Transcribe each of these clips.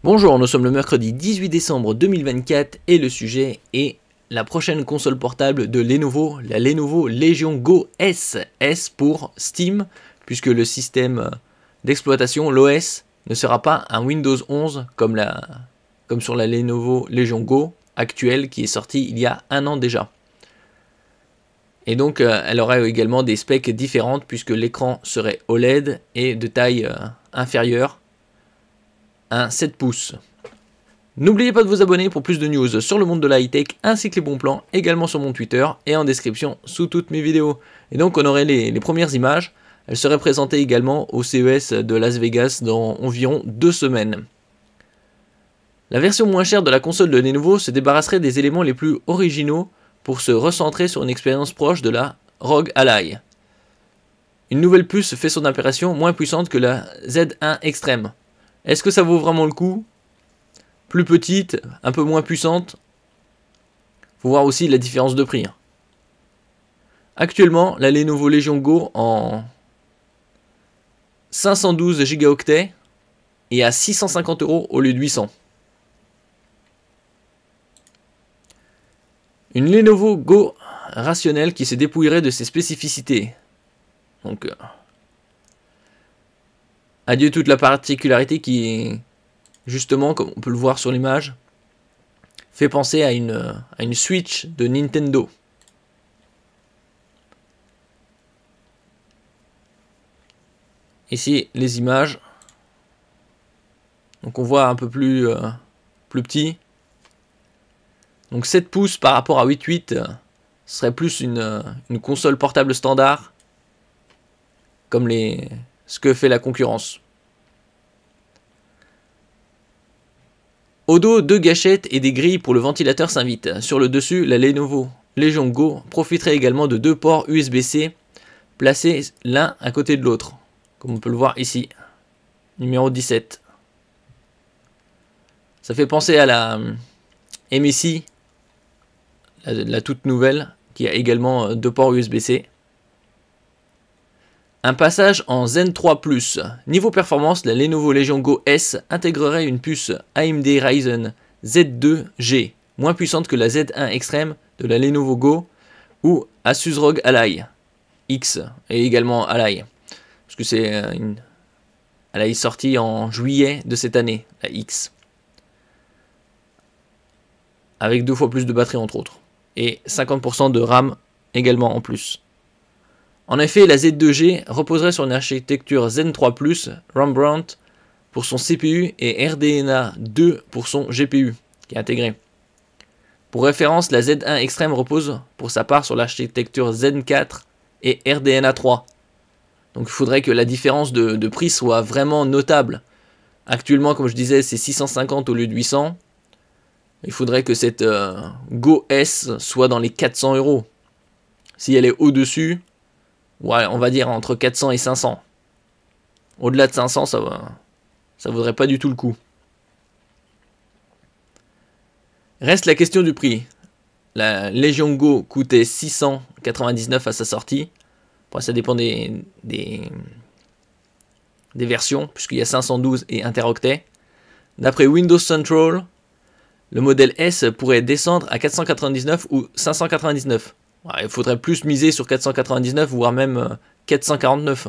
Bonjour, nous sommes le mercredi 18 décembre 2024 et le sujet est la prochaine console portable de Lenovo, la Lenovo Legion Go S. S pour Steam, puisque le système d'exploitation, l'OS, ne sera pas un Windows 11 comme sur la Lenovo Legion Go actuelle qui est sortie il y a un an déjà. Et donc elle aura également des specs différentes puisque l'écran serait OLED et de taille inférieure à 7 pouces. N'oubliez pas de vous abonner pour plus de news sur le monde de la high-tech ainsi que les bons plans, également sur mon Twitter et en description sous toutes mes vidéos. Et donc on aurait les premières images, elles seraient présentées également au CES de Las Vegas dans environ 2 semaines. La version moins chère de la console de Lenovo se débarrasserait des éléments les plus originaux pour se recentrer sur une expérience proche de la ROG Ally. Une nouvelle puce fait son apparition moins puissante que la Z1 Extreme. Est-ce que ça vaut vraiment le coup ? Plus petite, un peu moins puissante. Faut voir aussi la différence de prix. Actuellement, la Lenovo Legion Go en 512 Go est à 650 € au lieu de 800. Une Lenovo Go rationnelle qui se dépouillerait de ses spécificités. Donc, adieu toute la particularité qui est, justement, comme on peut le voir sur l'image, fait penser à une Switch de Nintendo. Ici, les images. Donc on voit un peu plus petit. Donc 7 pouces par rapport à 8,8 serait plus une console portable standard, comme ce que fait la concurrence. Au dos, 2 gâchettes et des grilles pour le ventilateur s'invitent. Sur le dessus, la Lenovo Legion Go profiterait également de 2 ports USB-C placés l'un à côté de l'autre, comme on peut le voir ici, numéro 17. Ça fait penser à la MSI, la toute nouvelle, qui a également 2 ports USB-C. Un passage en Zen 3 Plus. Niveau performance, la Lenovo Legion Go S intégrerait une puce AMD Ryzen Z2G, moins puissante que la Z1 Extreme de la Lenovo Go ou Asus ROG Ally X, et également Ally, parce que elle est sortie en juillet de cette année, la X, avec 2 fois plus de batterie entre autres, et 50% de RAM également en plus. En effet, la Z2G reposerait sur une architecture Zen 3 Plus Rembrandt pour son CPU et RDNA 2 pour son GPU qui est intégré. Pour référence, la Z1 Extreme repose pour sa part sur l'architecture Zen 4 et RDNA 3. Donc il faudrait que la différence de prix soit vraiment notable. Actuellement, comme je disais, c'est 650 au lieu de 800. Il faudrait que cette Go S soit dans les 400 €. Si elle est au-dessus, ouais, on va dire entre 400 et 500. Au-delà de 500, ça vaudrait pas du tout le coup. Reste la question du prix. La Legion Go coûtait 699 à sa sortie. Bon, ça dépend des versions, puisqu'il y a 512 et interoctets. D'après Windows Central, le modèle S pourrait descendre à 499 ou 599. Ouais, il faudrait plus miser sur 499, voire même 449.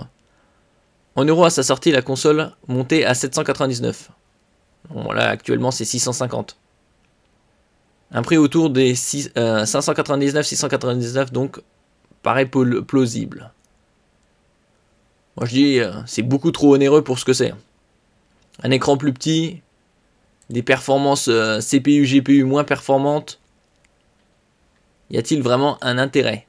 En euros à sa sortie, la console montait à 799. Bon, là, actuellement, c'est 650. Un prix autour des 599-699, donc, paraît plausible. Moi, je dis, c'est beaucoup trop onéreux pour ce que c'est. Un écran plus petit, des performances CPU, GPU moins performantes. Y a-t-il vraiment un intérêt ?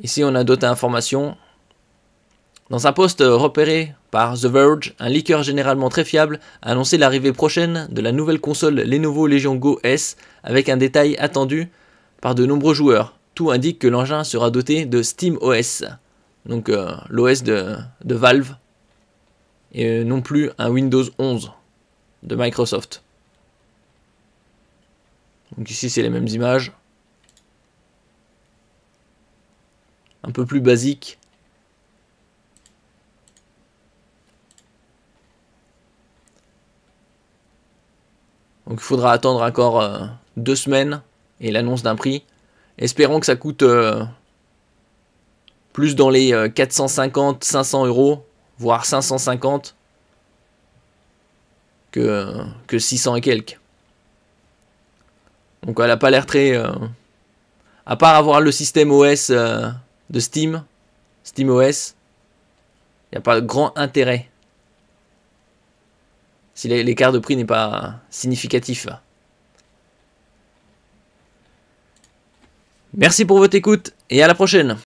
Ici, on a d'autres informations. Dans un post repéré par The Verge, un leaker généralement très fiable a annoncé l'arrivée prochaine de la nouvelle console Lenovo Legion Go S avec un détail attendu par de nombreux joueurs. Tout indique que l'engin sera doté de SteamOS, donc l'OS de Valve, et non plus un Windows 11 de Microsoft. Donc ici, c'est les mêmes images. Un peu plus basique. Donc il faudra attendre encore 2 semaines et l'annonce d'un prix. Espérons que ça coûte plus dans les 450-500 euros, voire 550 que 600 et quelques. Donc elle n'a pas l'air très... à part avoir le système OS de Steam, SteamOS, il n'y a pas de grand intérêt. Si l'écart de prix n'est pas significatif. Merci pour votre écoute et à la prochaine.